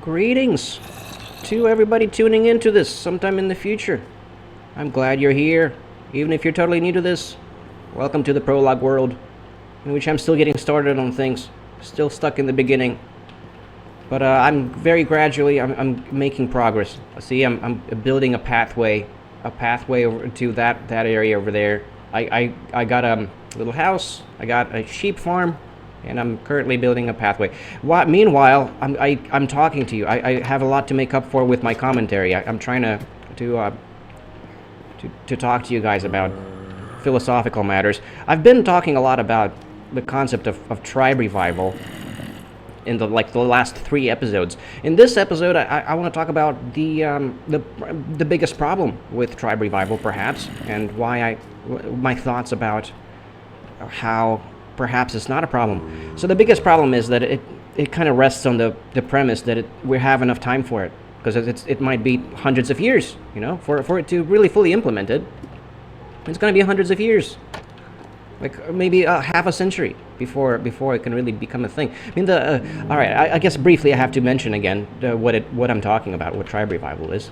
Greetings to everybody tuning into this sometime in the future. I'm glad you're here, even if you're totally new to this. Welcome to the Prologue world, in which I'm still getting started on things, still stuck in the beginning. But I'm very gradually, I'm making progress. See, I'm building a pathway over to that area over there. I got a little house, I got a sheep farm, and I'm currently building a pathway. Meanwhile, I'm talking to you. I have a lot to make up for with my commentary. I'm trying to talk to you guys about philosophical matters. I've been talking a lot about the concept of tribe revival in the last 3 episodes. In this episode, I want to talk about the biggest problem with tribe revival, perhaps, and my thoughts about how perhaps it's not a problem. So the biggest problem is that it kind of rests on the premise that we have enough time for it, because it might be hundreds of years, for it to really fully implement it. It's going to be hundreds of years, like maybe half a century before it can really become a thing. I mean, all right. I guess briefly I have to mention again what I'm talking about, what tribe revival is.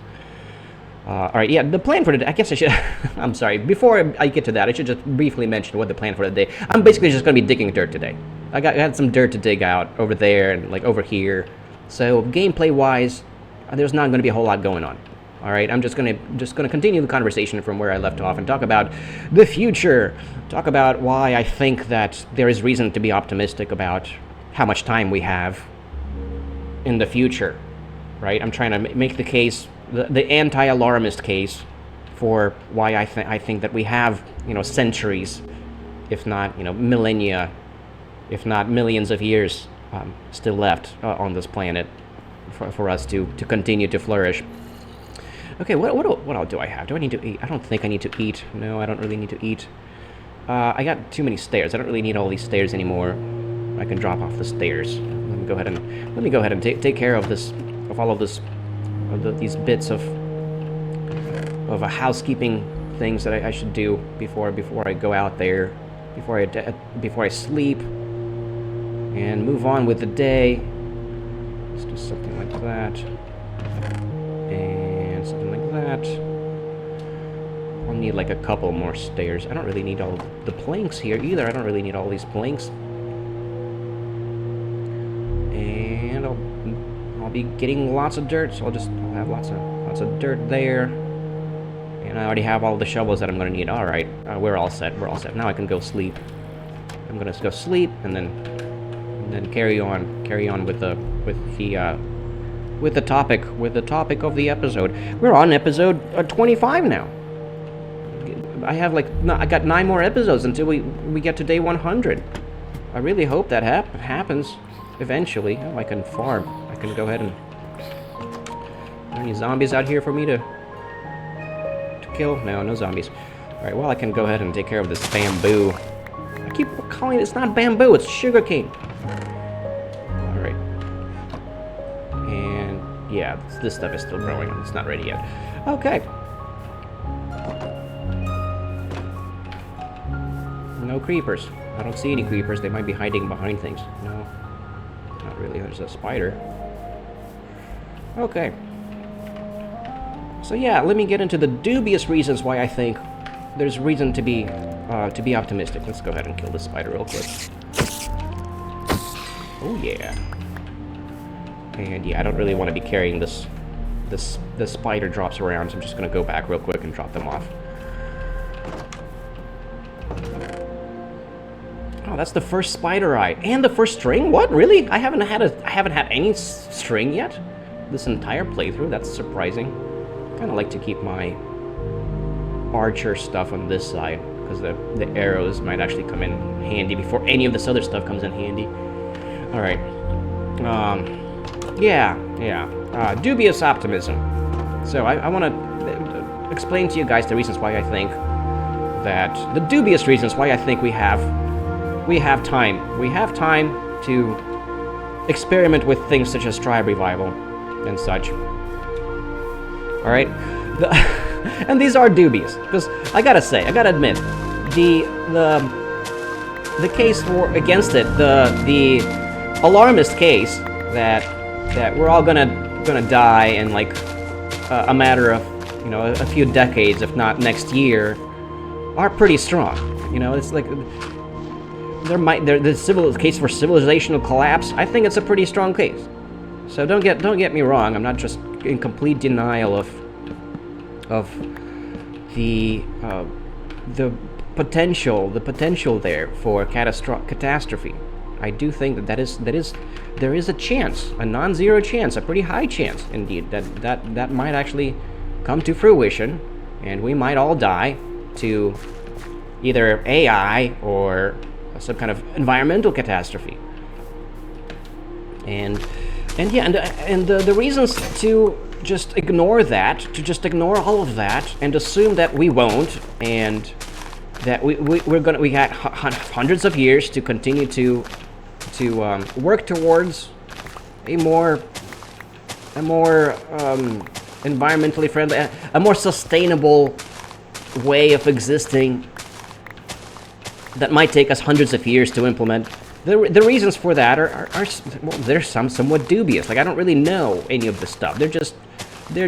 All right, yeah, the plan for today, I guess I should, I'm sorry, before I get to that, I should just briefly mention what the plan for the day. I'm basically just going to be digging dirt today. I had some dirt to dig out over there and over here. So gameplay-wise, there's not going to be a whole lot going on. All right, I'm just going to continue the conversation from where I left off and talk about the future. Talk about why I think that there is reason to be optimistic about how much time we have in the future, right? I'm trying to make the case, the anti-alarmist case, for why I think that we have, centuries, if not, millennia, if not millions of years still left on this planet for us to continue to flourish. Okay, what all do I have? Do I need to eat? I don't think I need to eat. No, I don't really need to eat. I got too many stairs. I don't really need all these stairs anymore. I can drop off the stairs. Let me go ahead and take care of this, of all of this, these bits of a housekeeping things that I should do before I go out there, before I sleep, and move on with the day. Let's do something like that, and something like that. I'll need like a couple more stairs. I don't really need all the planks here either. I don't really need all these planks. And I'll be getting lots of dirt, so I'll have lots of dirt there. And I already have all the shovels that I'm going to need. All right, we're all set. Now I can go sleep. I'm going to go sleep and then carry on with the topic of the episode. We're on episode 25 now. I got 9 more episodes until we get to day 100. I really hope that happens eventually. Oh, I can farm. I can go ahead and... Are there any zombies out here for me to kill? No zombies. Alright, well, I can go ahead and take care of this bamboo. I keep calling it's not bamboo, it's sugarcane. Alright. And yeah, this stuff is still growing. It's not ready yet. Okay. No creepers. I don't see any creepers. They might be hiding behind things. No. Not really. There's a spider. Okay. So yeah, let me get into the dubious reasons why I think there's reason to be optimistic. Let's go ahead and kill this spider real quick. Oh yeah. And yeah, I don't really want to be carrying this spider drops around, so I'm just gonna go back real quick and drop them off. Oh, that's the first spider eye and the first string. What, really? I haven't had any string yet this entire playthrough. That's surprising. Kind of like to keep my archer stuff on this side, because the arrows might actually come in handy before any of this other stuff comes in handy. All right. Dubious optimism. So I want to explain to you guys the reasons why I think that the dubious reasons why I think we have time. We have time to experiment with things such as tribe revival and such. All right, and these are dubious because I gotta admit, the case against it, the alarmist case that that we're all gonna die in like a matter of a few decades, if not next year, are pretty strong. It's like the case for civilizational collapse. I think it's a pretty strong case. So don't get me wrong. I'm not just in complete denial of the potential there for catastrophe. I do think that there is a chance, a non-zero chance, a pretty high chance indeed, that might actually come to fruition, and we might all die to either AI or some kind of environmental catastrophe. And the reasons to just ignore that, to just ignore all of that, and assume that we won't, and that we got hundreds of years to continue to work towards a more environmentally friendly, a more sustainable way of existing that might take us hundreds of years to implement. The reasons for that are they're somewhat dubious. Like, I don't really know any of this stuff. They're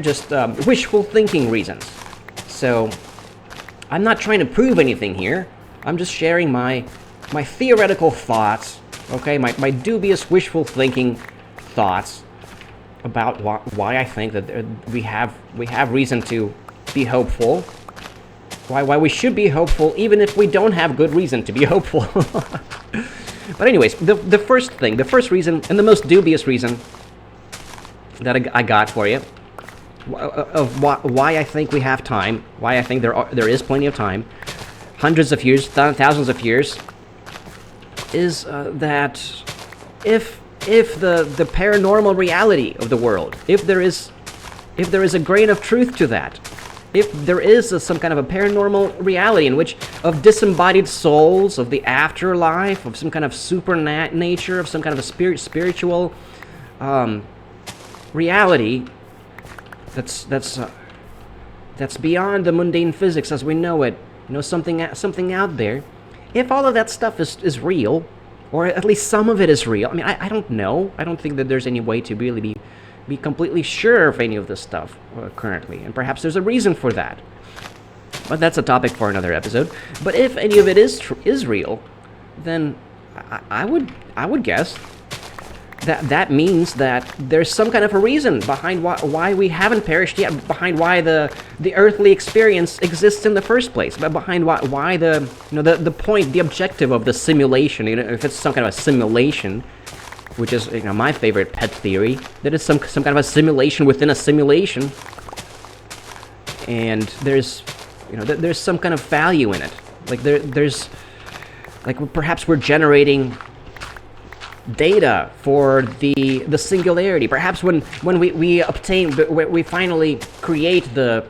just wishful thinking reasons. So I'm not trying to prove anything here. I'm just sharing my theoretical thoughts. Okay, my dubious wishful thinking thoughts about why I think that we have reason to be hopeful. Why we should be hopeful even if we don't have good reason to be hopeful. But anyways, the first reason, and the most dubious reason that I got for you, of why I think we have time, why I think there is plenty of time, hundreds of years, thousands of years, is that if the paranormal reality of the world, if there is a grain of truth to that, if there is some kind of a paranormal reality in which of disembodied souls, of the afterlife, of some kind of nature, of some kind of a spiritual reality that's beyond the mundane physics as we know it, something out there. If all of that stuff is real, or at least some of it is real, I mean, I don't know. I don't think that there's any way to really be completely sure of any of this stuff currently, and perhaps there's a reason for that. But that's a topic for another episode. But if any of it is real, then I would guess that means that there's some kind of a reason behind why we haven't perished yet, behind why the earthly experience exists in the first place, but behind why the point, the objective of the simulation, if it's some kind of a simulation, which is my favorite pet theory, that it's some kind of a simulation within a simulation, and there's some kind of value in it. Like there's perhaps we're generating data for the singularity. Perhaps when we finally create the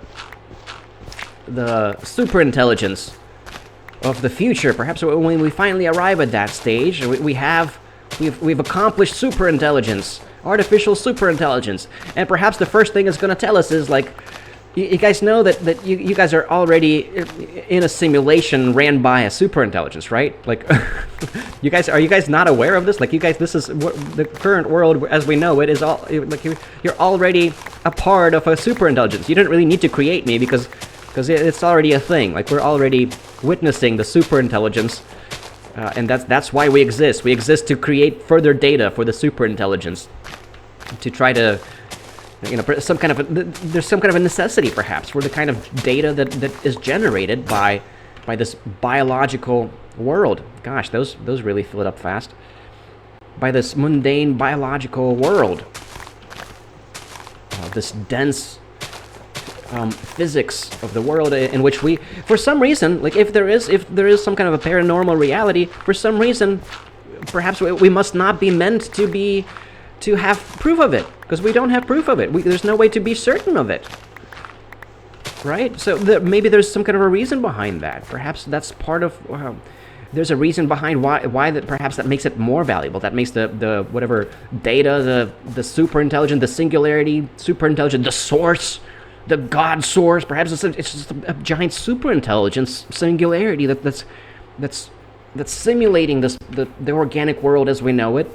superintelligence of the future, perhaps when we finally arrive at that stage, we've accomplished superintelligence, artificial superintelligence, and perhaps the first thing it's going to tell us is like, you guys know that you guys are already in a simulation ran by a superintelligence, right? Like, are you guys not aware of this? Like, you guys, this is what the current world as we know it is all. Like, you're already a part of a superintelligence. You didn't really need to create me because it's already a thing. Like, we're already witnessing the superintelligence, and that's why we exist. We exist to create further data for the superintelligence, to try to. There's some kind of a necessity, perhaps, for the kind of data that is generated by this biological world. Gosh, those really fill it up fast. By this mundane biological world, this dense physics of the world in which we, for some reason, like if there is some kind of a paranormal reality, for some reason, perhaps we must not be meant to have proof of it, because we don't have proof of it. There's no way to be certain of it, right? So maybe there's some kind of a reason behind that. Perhaps that's part of. There's a reason behind why that. Perhaps that makes it more valuable. That makes the whatever data, the superintelligent, the singularity, superintelligent, the source, the God source. Perhaps it's just a giant superintelligence singularity that's simulating the organic world as we know it.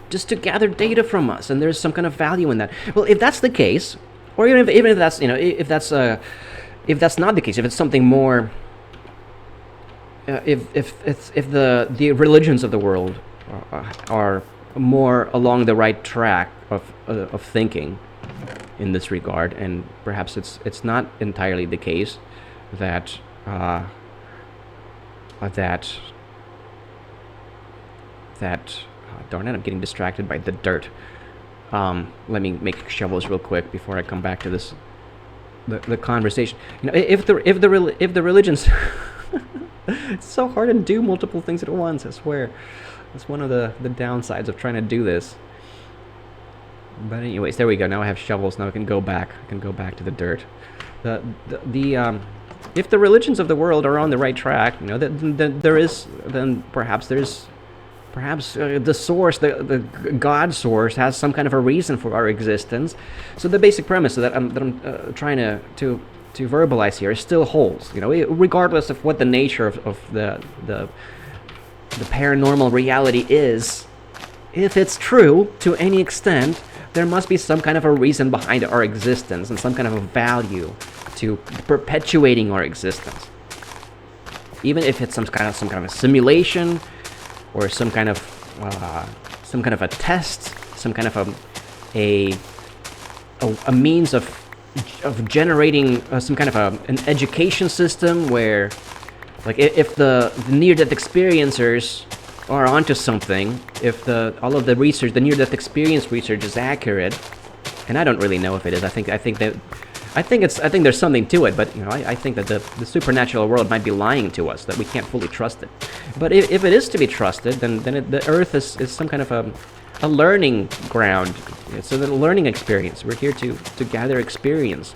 just to gather data from us, and there's some kind of value in that. Well, if that's the case, or even if that's, if that's not the case, if it's something more, if the religions of the world are more along the right track of thinking in this regard, and perhaps it's not entirely the case that darn it, I'm getting distracted by the dirt. Let me make shovels real quick before I come back to this the conversation. If the religions it's so hard to do multiple things at once, I swear. That's one of the downsides of trying to do this. But anyways, there we go. Now I have shovels. Now I can go back. To the dirt. If the religions of the world are on the right track, then perhaps the source, the God source, has some kind of a reason for our existence. So the basic premise that I'm trying to verbalize here still holds. Regardless of what the nature of the paranormal reality is, if it's true to any extent, there must be some kind of a reason behind our existence and some kind of a value to perpetuating our existence. Even if it's some kind of a simulation, or some kind of a test, some kind of a means of generating some kind of an education system where, like, if the near-death experiencers are onto something, if all of the research, the near-death experience research, is accurate, and I don't really know if it is. I think there's something to it, but I think that the supernatural world might be lying to us, that we can't fully trust it. But if it is to be trusted, then the Earth is some kind of a learning ground. It's a learning experience. We're here to gather experience.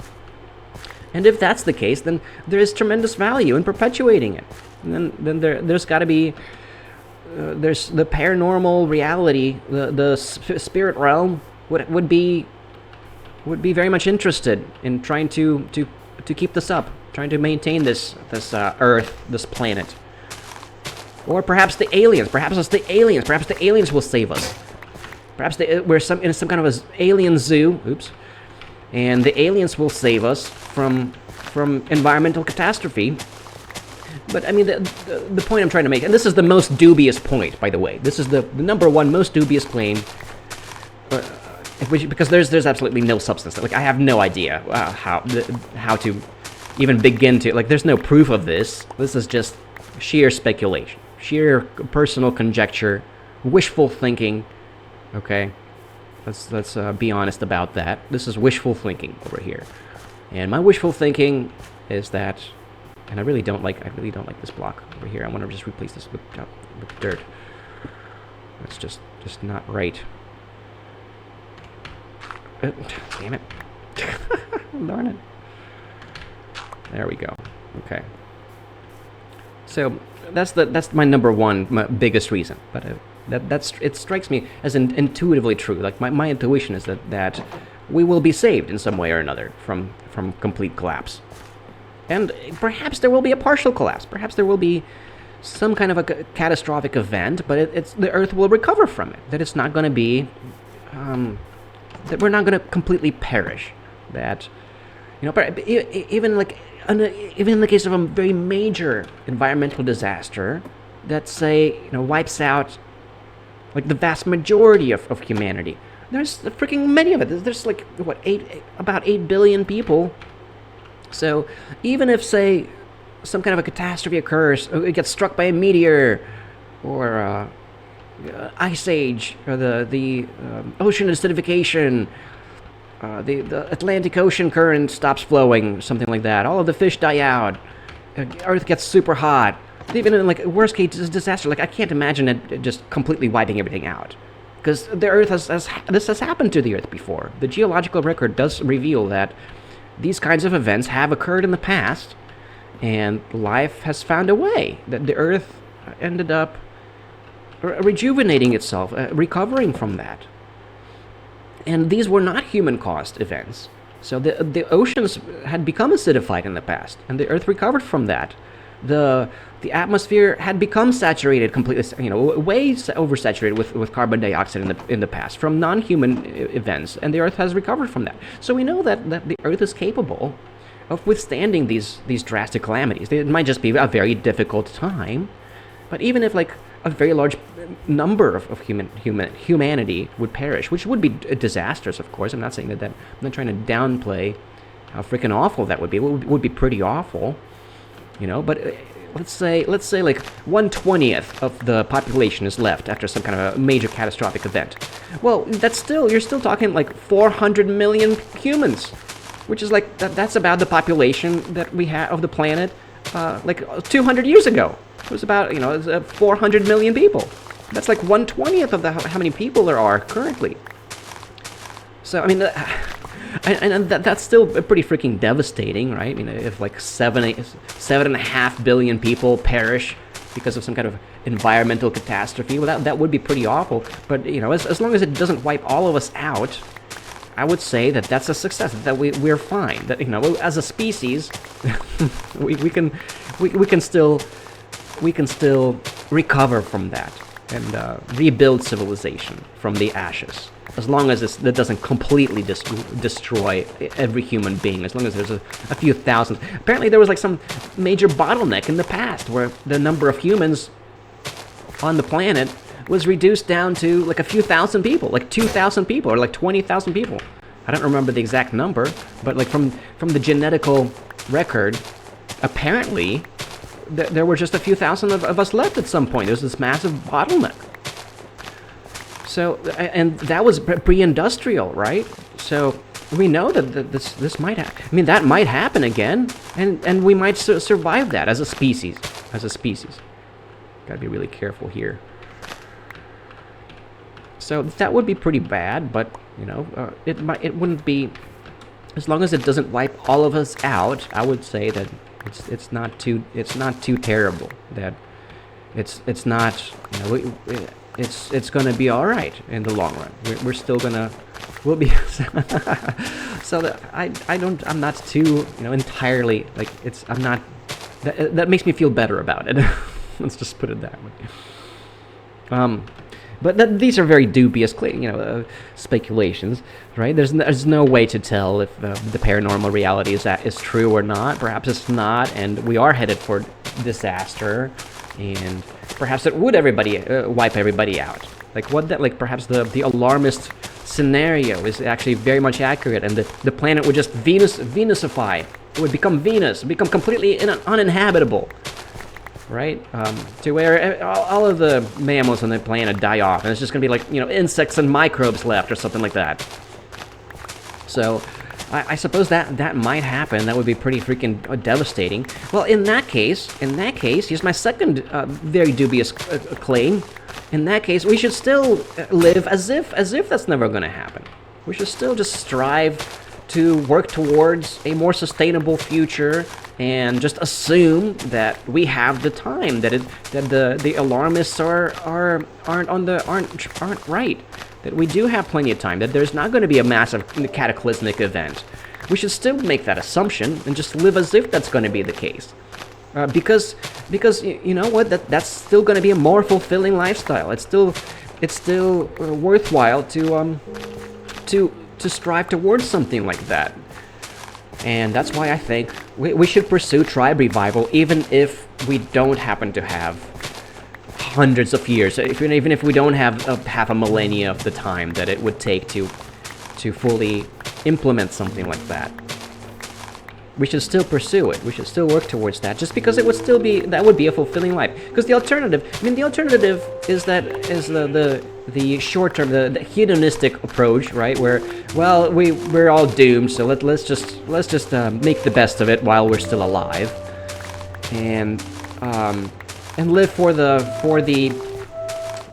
And if that's the case, then there is tremendous value in perpetuating it. And then there's got to be there's the paranormal reality, the spirit realm would be very much interested in trying to keep this up, trying to maintain this Earth, this planet. Or perhaps the aliens. Perhaps it's the aliens. Perhaps the aliens will save us. Perhaps we're in some kind of an alien zoo. Oops. And the aliens will save us from environmental catastrophe. But I mean, the point I'm trying to make, and this is the most dubious point, by the way. This is the number one most dubious claim, because there's absolutely no substance. Like, I have no idea how to even begin to, like, there's no proof of this. This is just sheer speculation, sheer personal conjecture, wishful thinking. Okay, let's be honest about that. This is wishful thinking over here, and my wishful thinking is that, and I really don't like this block over here. I want to just replace this with dirt. That's just not right. Damn it! Darn it! There we go. Okay. So that's my number one, my biggest reason. But it strikes me as intuitively true. Like, my intuition is that we will be saved in some way or another from complete collapse. And perhaps there will be a partial collapse. Perhaps there will be some kind of a catastrophic event, but the Earth will recover from it. That it's not going to be, that we're not going to completely perish. That, but even in the case of a very major environmental disaster that, say, wipes out, like, the vast majority of humanity. There's freaking many of it. There's like about 8 billion people. So even if, say, some kind of a catastrophe occurs, it gets struck by a meteor, or ice age, or the ocean acidification, the Atlantic Ocean current stops flowing, something like that. All of the fish die out. Earth gets super hot. Even in, like, worst case disaster, like, I can't imagine it just completely wiping everything out, because the Earth this has happened to the Earth before. The geological record does reveal that these kinds of events have occurred in the past, and life has found a way. That the Earth ended up rejuvenating itself, recovering from that. And these were not human-caused events. So the oceans had become acidified in the past, and the Earth recovered from that. the atmosphere had become saturated completely, way oversaturated with carbon dioxide in the past from non-human events, and the Earth has recovered from that. So we know that the Earth is capable of withstanding these drastic calamities. It might just be a very difficult time, but even if like a very large number of humanity would perish, which would be disastrous, of course. I'm not saying that. I'm not trying to downplay how freaking awful that would be. It would be pretty awful, But let's say like 1/20th of the population is left after some kind of a major catastrophic event. Well, you're still talking like 400 million humans, which is like that's about the population that we had of the planet like 200 years ago. It was about 400 million people. That's like 1/20th of how many people there are currently. So I mean, and that's still pretty freaking devastating, right? I mean, if like 7.5 billion people perish because of some kind of environmental catastrophe, well, that would be pretty awful. But as long as it doesn't wipe all of us out, I would say that that's a success. That we're fine. That as a species, we can still recover from that and rebuild civilization from the ashes. As long as that doesn't completely destroy every human being, as long as there's a few thousands. Apparently there was like some major bottleneck in the past where the number of humans on the planet was reduced down to like a few thousand people, like 2,000 people or like 20,000 people. I don't remember the exact number, but like from the genetical record, apparently there were just a few thousand of us left at some point. There was this massive bottleneck. So, and that was pre-industrial, right? So we know that this might that might happen again, and we might survive that as a species. Gotta be really careful here. So that would be pretty bad, but it wouldn't be, as long as it doesn't wipe all of us out. I would say that it's not too terrible. That it's not it's gonna be all right in the long run. We're still we'll be so that I'm not too entirely like I'm not that makes me feel better about it. Let's just put it that way. But these are very dubious, speculations, right? There's no way to tell if the paranormal reality is true or not. Perhaps it's not, and we are headed for disaster, and perhaps it would wipe everybody out. Like perhaps the alarmist scenario is actually very much accurate, and the planet would just Venusify. It would become Venus, become completely uninhabitable. Right? To where all of the mammals on the planet die off, and it's just going to be like, insects and microbes left or something like that. So, I suppose that might happen. That would be pretty freaking devastating. Well, in that case, here's my second very dubious claim. In that case, we should still live as if that's never going to happen. We should still just strive to work towards a more sustainable future, and just assume that we have the time, that the alarmists aren't right, that we do have plenty of time, that there's not going to be a massive cataclysmic event. We should still make that assumption and just live as if that's going to be the case, because you know what, that's still going to be a more fulfilling lifestyle. It's still worthwhile to strive towards something like that. And that's why I think we should pursue tribe revival, even if we don't happen to have hundreds of years, even if we don't have half a millennia of the time that it would take to fully implement something like that. We should still pursue it. We should still work towards that, just because it would still be, that would be a fulfilling life. Because the alternative is the short-term, the hedonistic approach, right? Where, well, we're all doomed, so let's just make the best of it while we're still alive, and live for the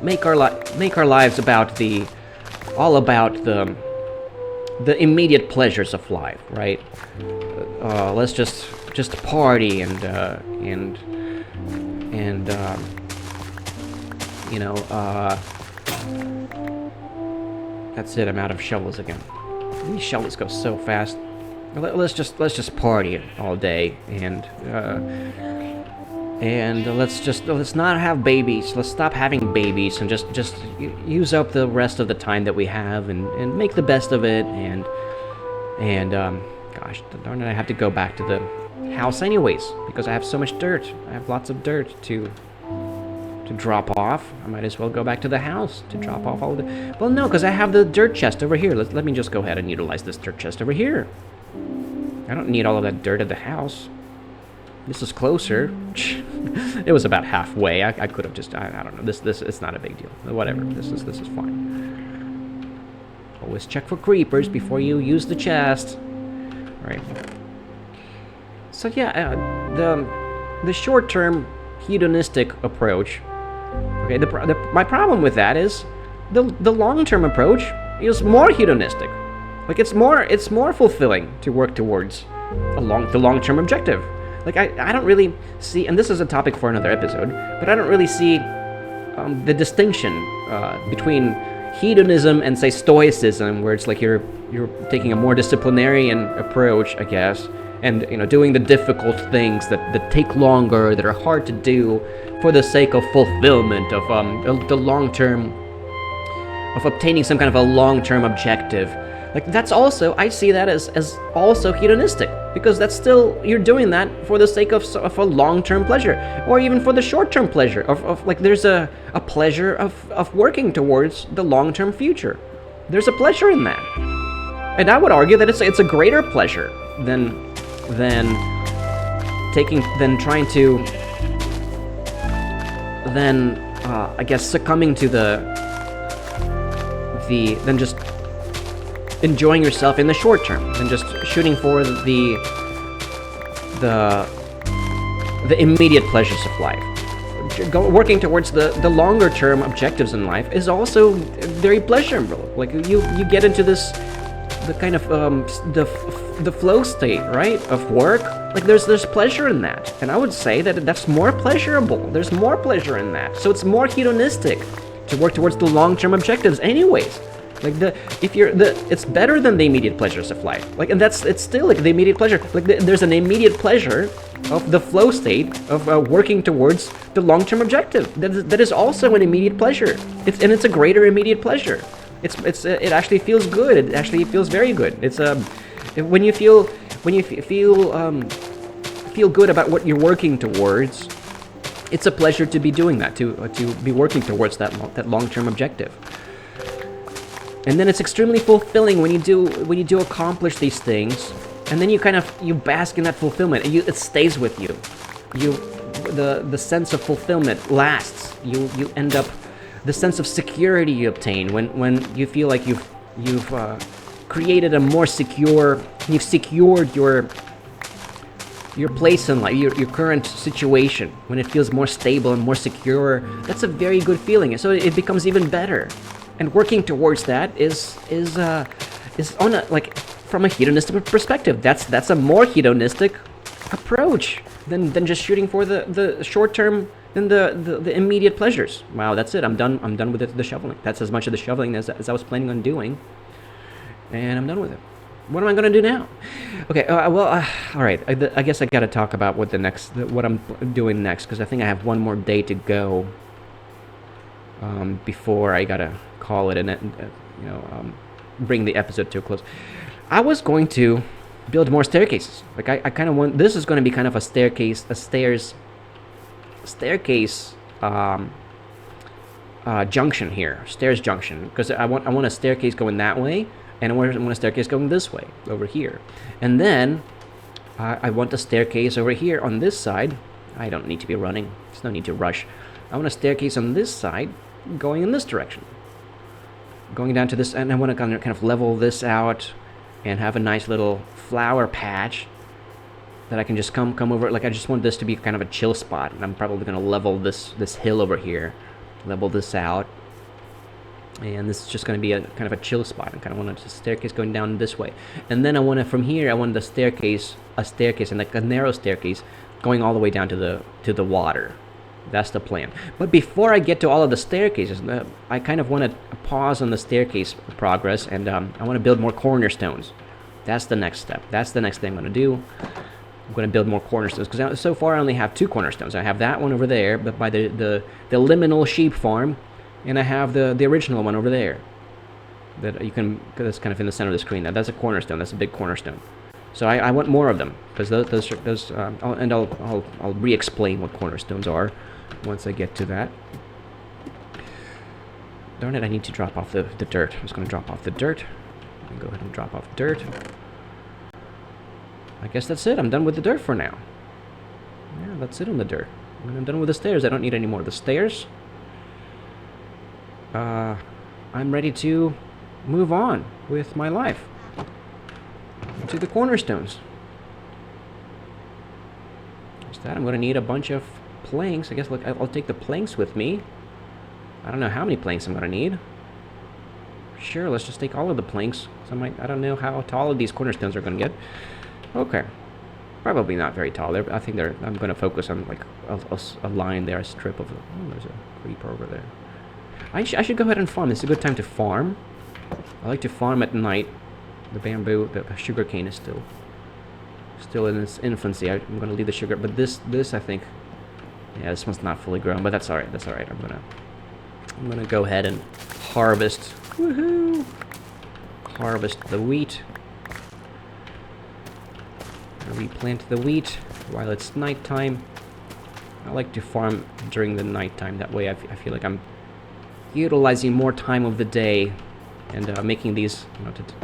make our lives about all about the immediate pleasures of life, right? Let's just party and that's it. I'm out of shovels again. These shovels go so fast. Let's just party all day and And let's not have babies. Let's stop having babies and just use up the rest of the time that we have and make the best of it. And gosh darn it, I have to go back to the house anyways because I have so much dirt. I have lots of dirt to drop off. I might as well go back to the house to drop off all of the... Well, no, because I have the dirt chest over here. Let me just go ahead and utilize this dirt chest over here. I don't need all of that dirt at the house. This is closer. It was about halfway. I could have just... I don't know. This it's not a big deal. Whatever. This is fine. Always check for creepers before you use the chest. All right. So yeah, the short-term hedonistic approach. Okay, my problem with that is the long-term approach is more hedonistic. Like it's more fulfilling to work towards the long-term objective. Like I don't really see, and this is a topic for another episode, but I don't really see the distinction between hedonism and say stoicism, where it's like you're taking a more disciplinarian approach, I guess, and doing the difficult things that take longer, that are hard to do, for the sake of fulfillment of the long term, of obtaining some kind of a long-term objective. Like that's also, I see that as also hedonistic, because that's still, you're doing that for the sake of a long-term pleasure, or even for the short-term pleasure of like there's a pleasure of working towards the long-term future. There's a pleasure in that, and I would argue that it's a greater pleasure than I guess succumbing to than just enjoying yourself in the short term, than just shooting for the immediate pleasures of life. Working towards the longer term objectives in life is also very pleasurable. Like you get into this, the kind of the flow state, right, of work. Like there's pleasure in that, and I would say that that's more pleasurable. There's more pleasure in that, so it's more hedonistic to work towards the long-term objectives anyways. Like it's better than the immediate pleasures of life. Like, and it's still like the immediate pleasure. Like there's an immediate pleasure of the flow state of working towards the long-term objective. That is also an immediate pleasure. It's a greater immediate pleasure. It actually feels good. It actually feels very good. It's when you feel good about what you're working towards, it's a pleasure to be doing that, to be working towards that long-term objective. And then it's extremely fulfilling when you do accomplish these things, and then you bask in that fulfillment, and it stays with you. The sense of fulfillment lasts. You end up, the sense of security you obtain when you feel like you've created a more secure, you've secured your place in life, your current situation, when it feels more stable and more secure. That's a very good feeling. So it becomes even better. And working towards that is on a, like, from a hedonistic perspective. That's a more hedonistic approach than just shooting for the short term and the immediate pleasures. Wow, that's it. I'm done with the shoveling. That's as much of the shoveling as I was planning on doing, and I'm done with it. What am I gonna do now? Okay. All right. I guess I gotta talk about what I'm doing next, because I think I have one more day to go before I gotta call it and bring the episode to a close. I was going to build more staircases. Like I kind of want, this is going to be kind of a staircase junction here, stairs junction, because I want a staircase going that way, and I want a staircase going this way over here, and then I want a staircase over here on this side. I don't need to be running. There's no need to rush. I want a staircase on this side going in this direction, going down to this, and I want to kind of level this out and have a nice little flower patch that I can just come over. Like I just want this to be kind of a chill spot, and I'm probably going to level this hill over here, level this out, and this is just going to be a kind of a chill spot. I kind of want a staircase going down this way, and then I want to, from here, I want the staircase, and like a narrow staircase going all the way down to the water. That's the plan. But before I get to all of the staircases, I kind of want to pause on the staircase progress, and I want to build more cornerstones. That's the next step. That's the next thing I'm going to do. I'm going to build more cornerstones, because so far I only have 2 cornerstones. I have that one over there, but by the liminal sheep farm, and I have the original one over there. That you can, that's kind of in the center of the screen. That's a cornerstone. That's a big cornerstone. So I want more of them, because I'll re-explain what cornerstones are once I get to that. Darn it! I need to drop off the dirt. I'm just going to drop off the dirt. Go ahead and drop off dirt. I guess that's it. I'm done with the dirt for now. Yeah, that's it on the dirt. When I'm done with the stairs, I don't need any more of the stairs. I'm ready to move on with my life. To the cornerstones. There's that. I'm going to need a bunch of planks. I guess, look, I'll take the planks with me. I don't know how many planks I'm going to need. Sure, let's just take all of the planks. I don't know how tall these cornerstones are going to get. Okay. Probably not very tall. I think I'm going to focus on like a line there, a strip of... Oh, there's a creeper over there. I should go ahead and farm. This is a good time to farm. I like to farm at night. The bamboo, the sugar cane is still in its infancy. I'm going to leave the sugar, but this I think, yeah, this one's not fully grown, but that's all right. That's all right. I'm gonna go ahead and harvest. Woohoo! Harvest the wheat. Replant the wheat while it's nighttime. I like to farm during the nighttime. That way, I feel like I'm utilizing more time of the day. And making these,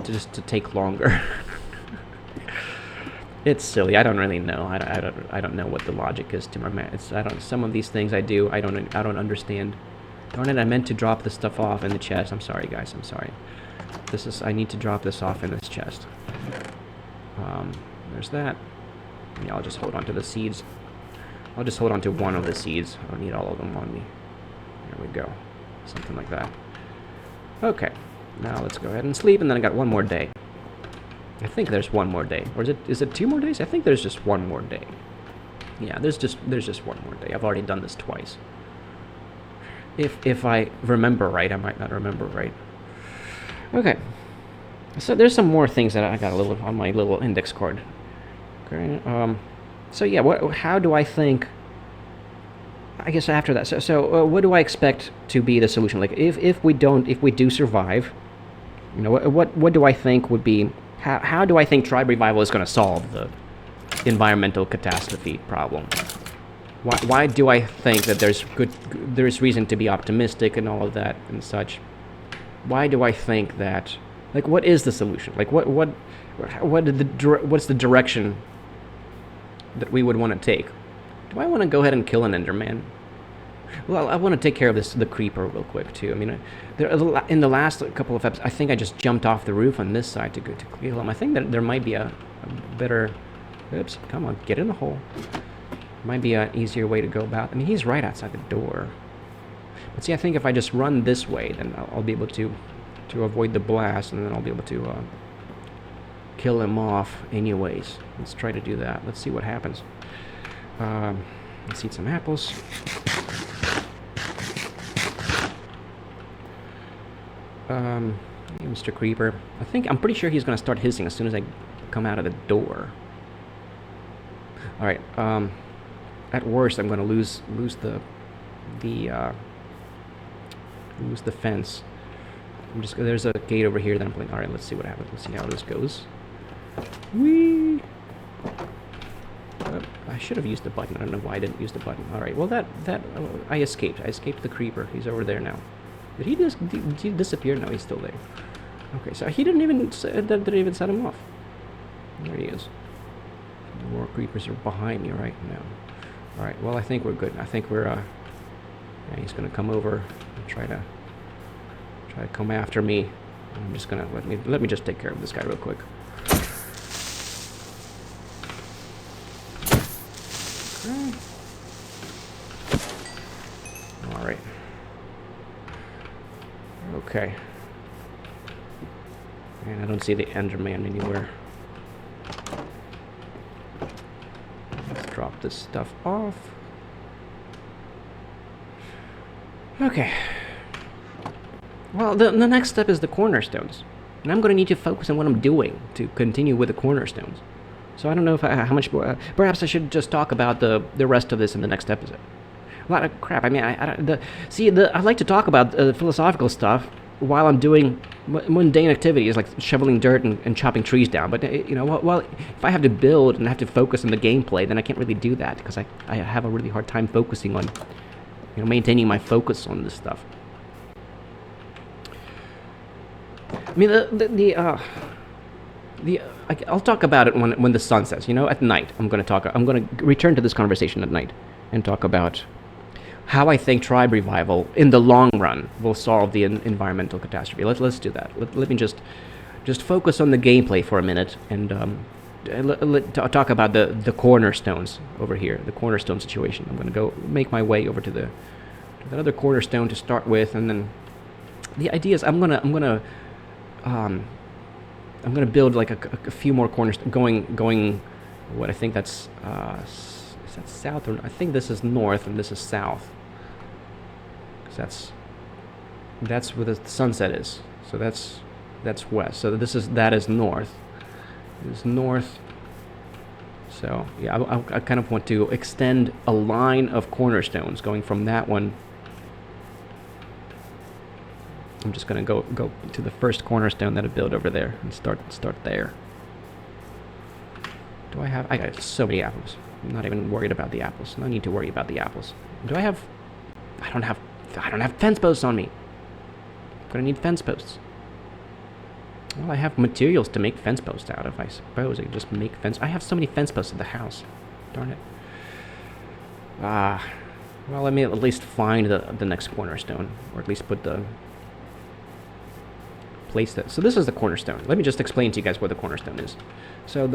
to take longer. It's silly. I don't really know. I don't know what the logic is to my math. Some of these things I don't understand. Darn it! I meant to drop this stuff off in the chest. I'm sorry, guys. I'm sorry. I need to drop this off in this chest. There's that. Yeah, I'll just hold on to the seeds. I'll just hold on to one of the seeds. I don't need all of them on me. There we go. Something like that. Okay. Now let's go ahead and sleep, and then I got one more day. I think there's one more day. Or is it 2 more days? I think there's just one more day. Yeah, there's just one more day. I've already done this twice. If I remember right, I might not remember right. Okay. So there's some more things that I got a little on my little index card. Okay. So yeah, how do I think? I guess after that. So what do I expect to be the solution? Like if we do survive, what do I think would be? How do I think tribe revival is going to solve the environmental catastrophe problem? Why do I think that there's reason to be optimistic and all of that and such? Why do I think that? Like, what is the solution? Like, what's the direction that we would want to take? Do I want to go ahead and kill an Enderman? Well, I want to take care of the creeper real quick too. I mean, in the last couple of episodes, I think I just jumped off the roof on this side to kill him. I think that there might be a better. Oops! Come on, get in the hole. Might be an easier way to go about. I mean, he's right outside the door. But see, I think if I just run this way, then I'll be able to avoid the blast, and then I'll be able to kill him off anyways. Let's try to do that. Let's see what happens. Let's eat some apples. Hey, Mr. Creeper. I'm pretty sure he's going to start hissing as soon as I come out of the door. All right. At worst, I'm going to lose the fence. There's a gate over here that I'm playing. All right, let's see what happens. Let's see how this goes. Whee! I should have used the button. I don't know why I didn't use the button. All right. Well, I escaped. I escaped the creeper. He's over there now. Did he disappear? No, he's still there. Okay, so he didn't even set him off. There he is. The more creepers are behind me right now. All right. Well, I think we're good. I think we're. Yeah, he's gonna come over and try to come after me. I'm just gonna let me just take care of this guy real quick. All right. Okay. And I don't see the Enderman anywhere. Let's drop this stuff off. Okay. Well, the next step is the cornerstones. And I'm going to need to focus on what I'm doing to continue with the cornerstones. So I don't know if how much more. Perhaps I should just talk about the rest of this in the next episode. A lot of crap. I mean, I like to talk about philosophical stuff while I'm doing mundane activities like shoveling dirt and chopping trees down. But well, if I have to build and I have to focus on the gameplay, then I can't really do that because I have a really hard time focusing on, maintaining my focus on this stuff. I mean, I'll talk about it when the sun sets. At night. I'm going to return to this conversation at night and talk about how I think tribe revival in the long run will solve the environmental catastrophe. Let's do that. Let me just focus on the gameplay for a minute and talk about the cornerstones over here, the cornerstone situation. I'm going to go make my way over to that other cornerstone to start with, and then the idea is I'm gonna build like a few more cornerstones going. What I think that's is that south, or I think this is north and this is south. Because that's where the sunset is. So that's west. So that is north. This is north. So yeah, I kind of want to extend a line of cornerstones going from that one. I'm just gonna go to the first cornerstone that I built over there and start there. I got so many apples. I'm not even worried about the apples. No need to worry about the apples. I don't have fence posts on me. I'm gonna need fence posts. Well, I have materials to make fence posts out of, I suppose. I can just make fence. I have so many fence posts at the house. Darn it. Well, let me at least find the next cornerstone, or at least put the place that. So this is the cornerstone. Let me just explain to you guys what the cornerstone is. So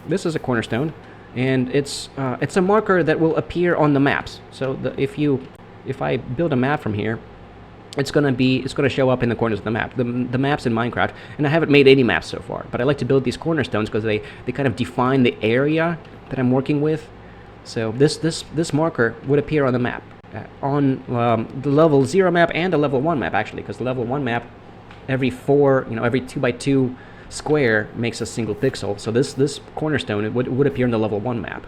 this is a cornerstone, and it's a marker that will appear on the maps. So if I build a map from here, it's gonna show up in the corners of the map. The maps in Minecraft, and I haven't made any maps so far, but I like to build these cornerstones because they kind of define the area that I'm working with. So this marker would appear on the map, on the level 0 map and the level 1 map actually, because the level 1 map, every 2x2 square makes a single pixel. So this cornerstone would appear in the level 1 map,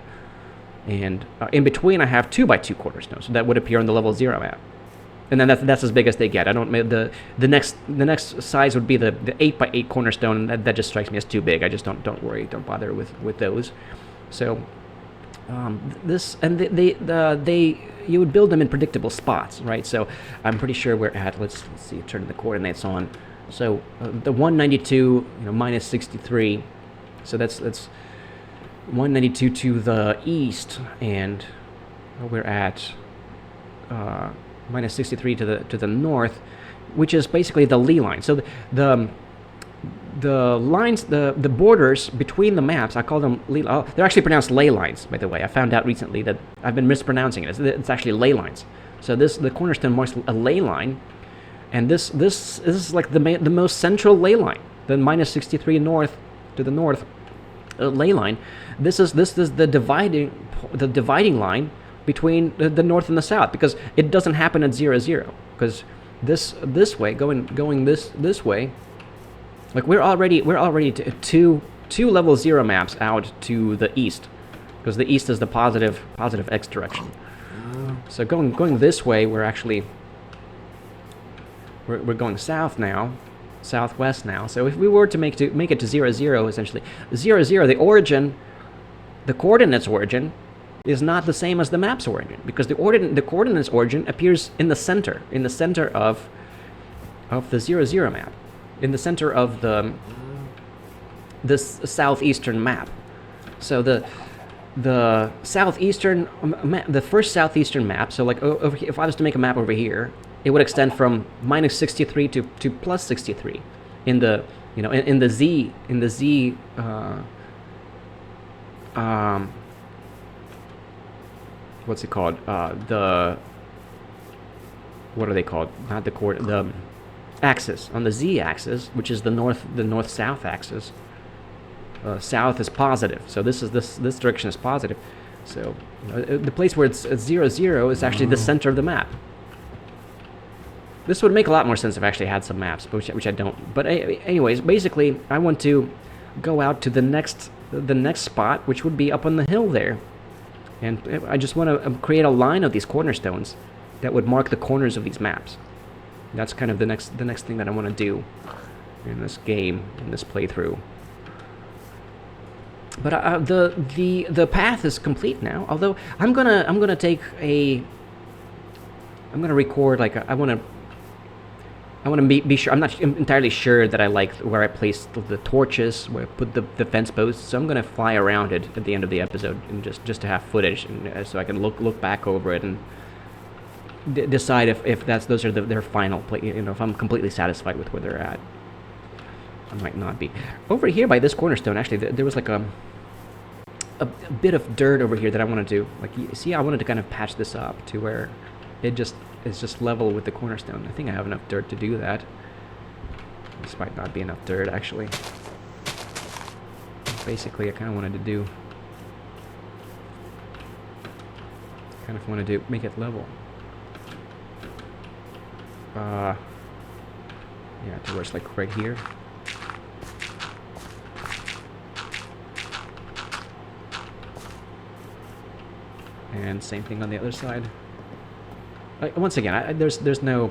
and in between I have 2x2 cornerstones, so that would appear on the level 0 map. And then that's as big as they get. I don't the next size would be the 8x8 cornerstone, and that just strikes me as too big. I just don't bother with those. So this, and you would build them in predictable spots, right? So I'm pretty sure we're at, let's see, turn the coordinates on. So the 192 minus 63, so that's 192 to the east, and we're at minus 63 to the north, which is basically the ley line. So the lines, the borders between the maps, I call them they're actually pronounced ley lines, by the way. I found out recently that I've been mispronouncing it. It's actually ley lines. So the cornerstone marks a ley line, and this is like the most central ley line, the minus 63 north to the north ley line. This is the dividing line between the north and the south, because it doesn't happen at 0, 0. Because this way, going this way, like we're already two level 0 maps out to the east, because the east is the positive x direction. So going this way, we're going south now, southwest now. So if we were to make it to 0, 0, essentially 0, 0, the coordinates origin is not the same as the map's origin, because the coordinates origin appears in the center of the 0, 0 map, in the center of this southeastern map. So the southeastern the first southeastern map, so like over here, if I was to make a map over here, it would extend from minus 63 to plus 63 in the in the z what's it called? What are they called? Not the the axis. On the z-axis, which is the north-south axis, south is positive. So this direction is positive. So the place where it's 0, 0 is actually the center of the map. This would make a lot more sense if I actually had some maps, which I don't. But anyways, basically, I want to go out to the next the next spot, which would be up on the hill there. And I just want to create a line of these cornerstones that would mark the corners of these maps. That's kind of the next thing that I want to do in this game, in this playthrough. But the path is complete now. Although I'm gonna record, like, I want to be sure. I'm not entirely sure that I like where I placed the torches, where I put the fence posts. So I'm gonna fly around it at the end of the episode, and just to have footage, and so I can look back over it and decide if those are their final play. If I'm completely satisfied with where they're at. I might not be. Over here by this cornerstone, actually, there was like a bit of dirt over here that I wanted to, like, see, I wanted to kind of patch this up to where it's just level with the cornerstone. I think I have enough dirt to do that. This might not be enough dirt, actually. Basically, I kind of wanted to do... kind of wanted to make it level. Yeah, towards, like, right here. And same thing on the other side. Once again, there's no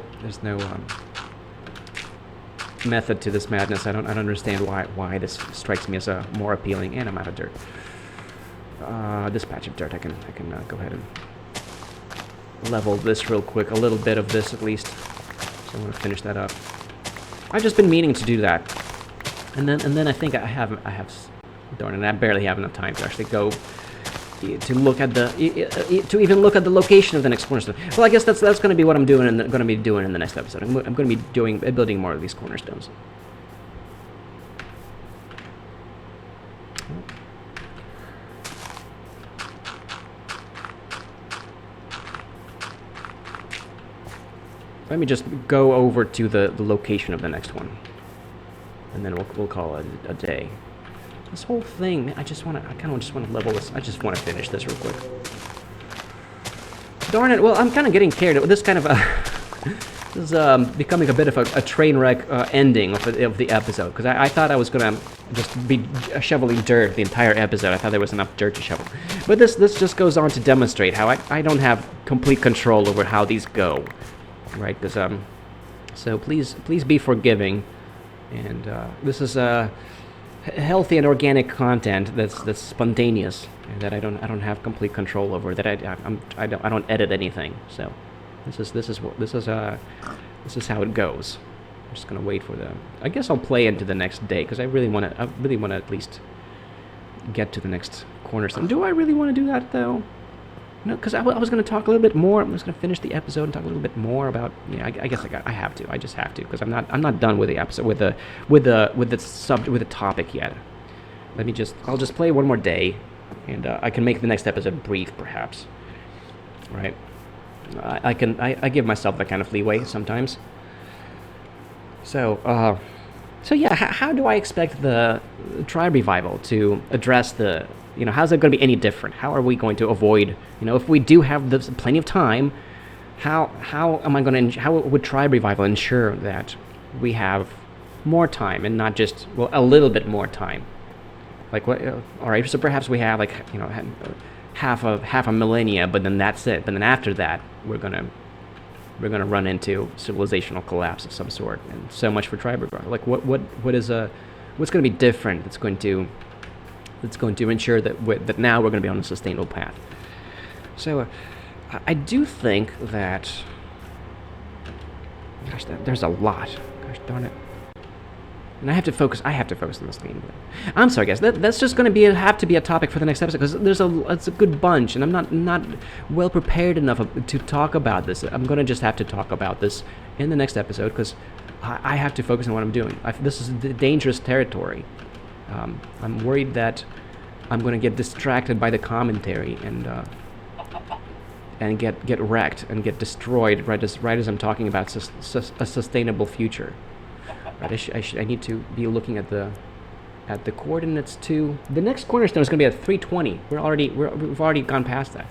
method to this madness. I don't understand why this strikes me as a more appealing. And I'm out of dirt. This patch of dirt, I can go ahead and level this real quick. A little bit of this at least. So I want to finish that up. I've just been meaning to do that, and then I think I have darn it, I barely have enough time to actually go to look at to even look at the location of the next cornerstone. Well, I guess that's going to be what I'm doing and going to be doing in the next episode. I'm going to be building more of these cornerstones. Let me just go over to the location of the next one, and then we'll call it a day. This whole thing, I kind of just want to level this. I just want to finish this real quick. Darn it! Well, I'm kind of getting carried away. This kind of this is becoming a bit of a train wreck ending of the episode, because I thought I was gonna just be shoveling dirt the entire episode. I thought there was enough dirt to shovel, but this just goes on to demonstrate how I don't have complete control over how these go. Right, because so please be forgiving, and this is healthy and organic content that's spontaneous, and that I don't have complete control over. That I don't edit anything. So this is how it goes. I'm just gonna wait for I guess I'll play into the next day, because I really want to at least get to the next cornerstone. Do I really want to do that though? No, because I was going to talk a little bit more. I'm just going to finish the episode and talk a little bit more about. I guess I have to. I just have to, because I'm not done with the episode with the topic yet. I'll just play one more day, and I can make the next episode brief, perhaps. Right? I give myself that kind of leeway sometimes. So yeah, how do I expect the tribe revival to address the? How's it going to be any different? How are we going to avoid, if we do have plenty of time, how would Tribe Revival ensure that we have more time and not just, a little bit more time? Like, what? All right, so perhaps we have, half a millennia, but then that's it. But then after that, we're gonna run into civilizational collapse of some sort. And so much for Tribe Revival. Like, what's going to be different that's going to ensure that now we're going to be on a sustainable path. So I do think that, gosh, there's a lot. Gosh darn it. And I have to focus on this game. I'm sorry, guys. That's just going to have to be a topic for the next episode, because it's a good bunch, and I'm not well prepared enough to talk about this. I'm going to just have to talk about this in the next episode, because I have to focus on what I'm doing. This is dangerous territory. I'm worried that I'm going to get distracted by the commentary and get wrecked and get destroyed right as I'm talking about a sustainable future. Right, I need to be looking at the coordinates too. The next cornerstone is going to be at 320. We've already gone past that.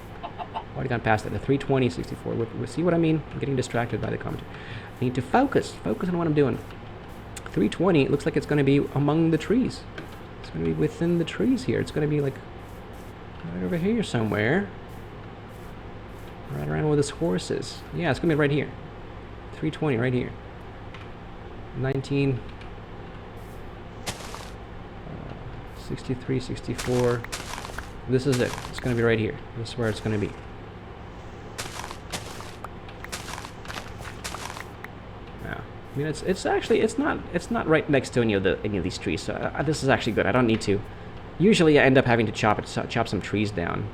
The 320, 64. See what I mean? I'm getting distracted by the commentary. I need to focus on what I'm doing. 320, it looks like it's going to be among the trees. It's gonna be within the trees here. It's gonna be like right over here somewhere. Right around where this horse is. Yeah, it's gonna be right here. 320 right here. 19. 63, 64. This is it. It's gonna be right here. This is where it's gonna be. Yeah. I mean, it's actually it's not right next to any of these trees. So this is actually good. I don't need to. Usually, I end up having to chop some trees down,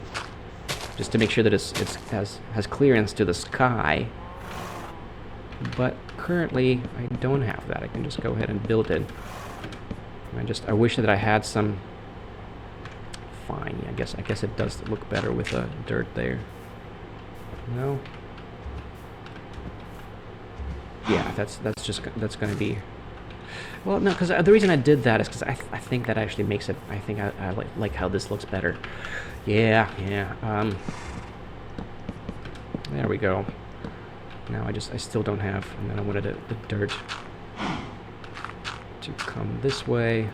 just to make sure that it has clearance to the sky. But currently, I don't have that. I can just go ahead and build it. I wish that I had some. Fine. I guess it does look better with the dirt there. No. Yeah, that's going to be. Well, no, because the reason I did that is because I think that actually makes it. I think I like how this looks better. Yeah. There we go. Now I still don't have, and then I wanted the dirt to come this way.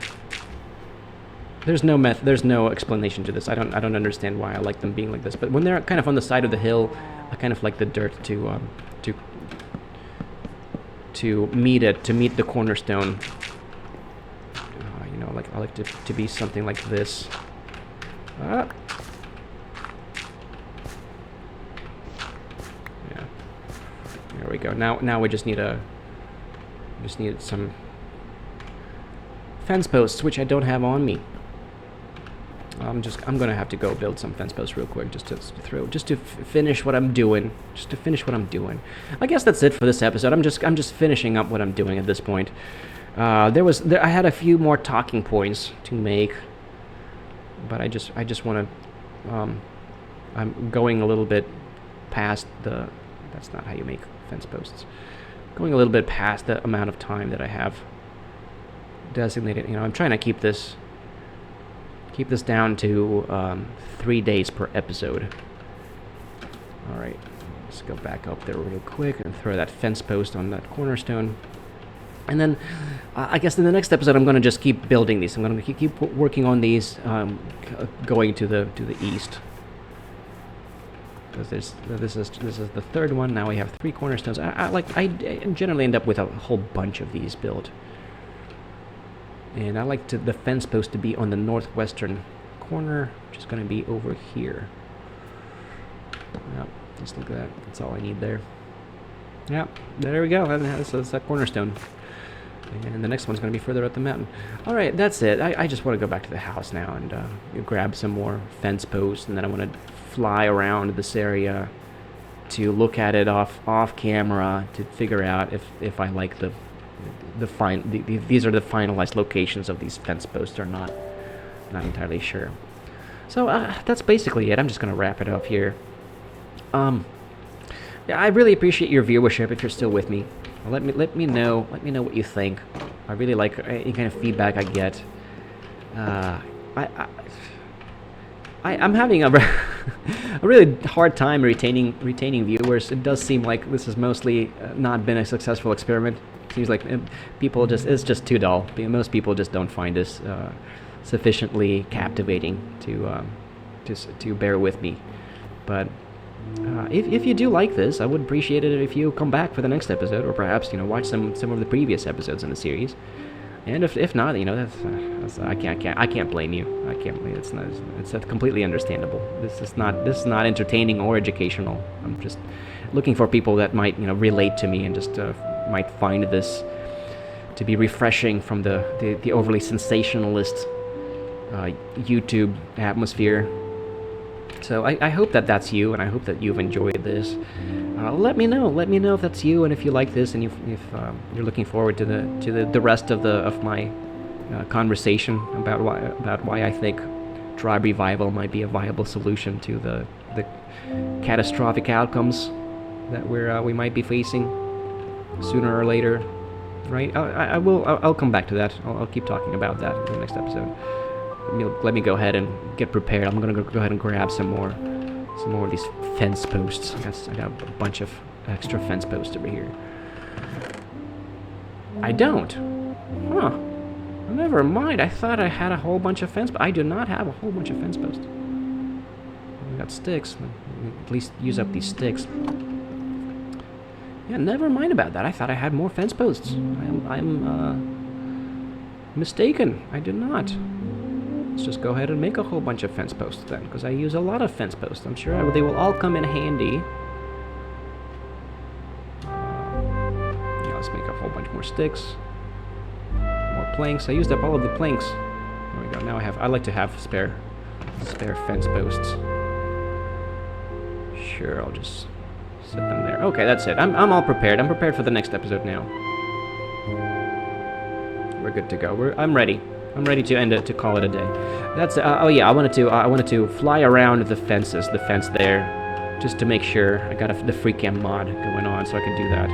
There's no explanation to this. I don't understand why I like them being like this. But when they're kind of on the side of the hill, I kind of like the dirt to meet the cornerstone. You know, I like to be something like this. Yeah. There we go. Now we just need some fence posts, which I don't have on me. I'm gonna have to go build some fence posts real quick, just to finish what I'm doing. I guess that's it for this episode. I'm just finishing up what I'm doing at this point. I had a few more talking points to make, but I just want to. I'm going a little bit past the. That's not how you make fence posts. Going a little bit past the amount of time that I have designated. You know, I'm trying to keep this down to 3 days per episode. All right, let's go back up there real quick and throw that fence post on that cornerstone. And then I guess in the next episode I'm going to just keep building these. I'm going to keep working on these, going to the east. Because this is the third one. Now we have 3 cornerstones. I generally end up with a whole bunch of these built. And I like the fence post to be on the northwestern corner, which is going to be over here. Yep, just look at that. That's all I need there. Yep, there we go. That's that cornerstone. And the next one's going to be further up the mountain. All right, that's it. I just want to go back to the house now and grab some more fence posts, and then I want to fly around this area to look at it off camera to figure out if I like these are the finalized locations of these fence posts or not. Not entirely sure. So that's basically it. I'm just gonna wrap it up here. Yeah, I really appreciate your viewership if you're still with me. Let me know what you think. I really like any kind of feedback I get. I'm having a really hard time retaining viewers. It does seem like this has mostly not been a successful experiment. Seems like it's just too dull. Most people just don't find this sufficiently captivating to bear with me. But if you do like this, I would appreciate it if you come back for the next episode, or perhaps watch some of the previous episodes in the series. And if not, that's I can't blame you. I can't blame it's completely understandable. This is not entertaining or educational. I'm just looking for people that might relate to me and just might find this to be refreshing from the overly sensationalist YouTube atmosphere. So I hope that that's you, and I hope that you've enjoyed this. Let me know if that's you, and if you like this, and if you're looking forward to the rest of my conversation about why I think tribe revival might be a viable solution to the catastrophic outcomes that we might be facing sooner or later, right? I'll come back to that. I'll keep talking about that in the next episode. Let me go ahead and get prepared. I'm gonna go ahead and grab some more of these fence posts. I got a bunch of extra fence posts over here. I don't. Huh. Never mind, I thought I had a whole bunch of fence, but I do not have a whole bunch of fence posts. We got sticks. At least use up these sticks. Yeah, never mind about that. I thought I had more fence posts. I'm mistaken. I do not. Let's just go ahead and make a whole bunch of fence posts then, because I use a lot of fence posts. I'm sure they will all come in handy. Yeah, let's make a whole bunch more sticks. More planks. I used up all of the planks. There we go. Now I like to have spare fence posts. Sure, I'll just set them there. Okay, that's it. I'm all prepared. I'm prepared for the next episode now. We're good to go. I'm ready. I'm ready to end it, to call it a day. That's oh yeah, I wanted to fly around the fence there, just to make sure I got the free cam mod going on, so I can do that.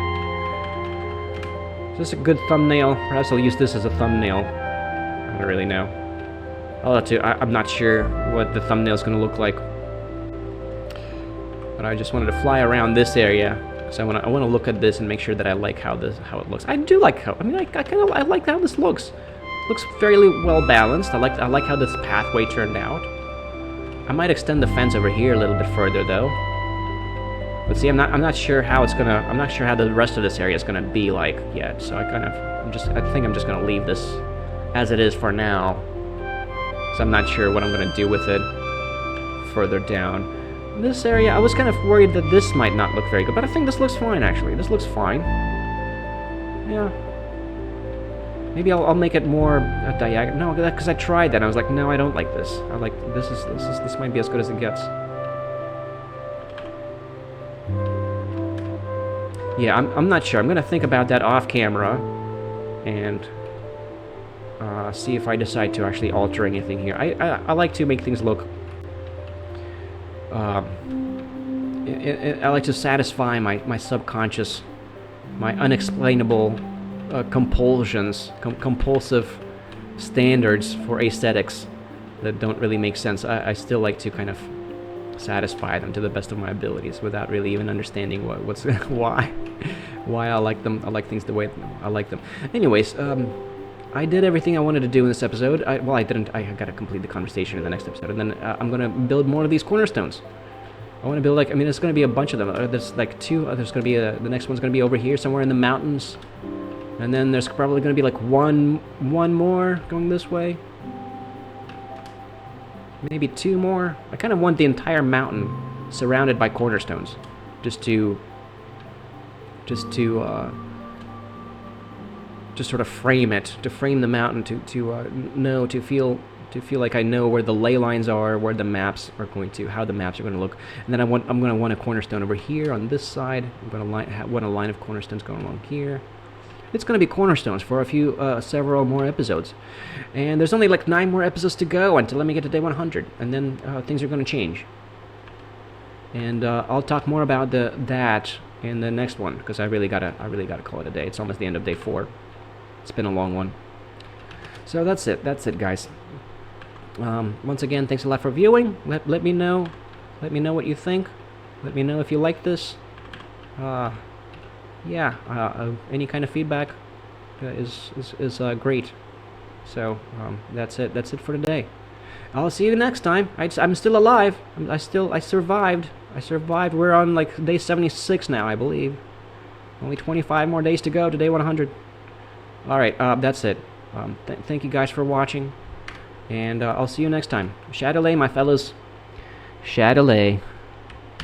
Is this a good thumbnail? Perhaps I'll use this as a thumbnail. I don't really know. I'm not sure what the thumbnail is going to look like. But I just wanted to fly around this area, because I want to look at this and make sure that I like how it looks. I do like how, I like how this looks. Looks fairly well balanced. I like how this pathway turned out. I might extend the fence over here a little bit further though. But see, I'm not sure how the rest of this area is gonna be like yet. So I think I'm just gonna leave this as it is for now, because I'm not sure what I'm gonna do with it further down. This area, I was kind of worried that this might not look very good, but I think this looks fine actually. This looks fine. Yeah. Maybe I'll make it more diagonal. No, because I tried that. And I was like, no, I don't like this. I like this might be as good as it gets. Yeah, I'm not sure. I'm gonna think about that off camera, and see if I decide to actually alter anything here. I like to make things look. I like to satisfy my subconscious, my unexplainable compulsive standards for aesthetics that don't really make sense. I still like to kind of satisfy them to the best of my abilities without really even understanding what's why I like them. I like things the way I like them. Anyways, I did everything I wanted to do in this episode. I didn't. I got to complete the conversation in the next episode, and then I'm gonna build more of these cornerstones. I want to build there's going to be a bunch of them. There's like two. There's going to be the next one's going to be over here somewhere in the mountains. And then there's probably going to be like one more going this way. Maybe two more. I kind of want the entire mountain surrounded by cornerstones, just to sort of frame it, to frame the mountain, to feel like I know where the ley lines are, where the maps are how the maps are going to look. And then I'm going to want a cornerstone over here on this side. I'm going to want a line of cornerstones going along here. It's going to be cornerstones for several more episodes. And there's only like 9 more episodes to go until let me get to day 100. And then things are going to change. And I'll talk more about that in the next one, because I really gotta call it a day. It's almost the end of day 4. It's been a long one. So that's it, guys. Once again, thanks a lot for viewing. Let me know what you think. Let me know if you like this. Any kind of feedback is great. So that's it for today. I'll see you next time. I'm still alive. I survived. We're on like day 76 now, I believe. Only 25 more days to go to day 100. All right, that's it. Thank you guys for watching, and I'll see you next time. Shadowlay, my fellas. Shadowlay.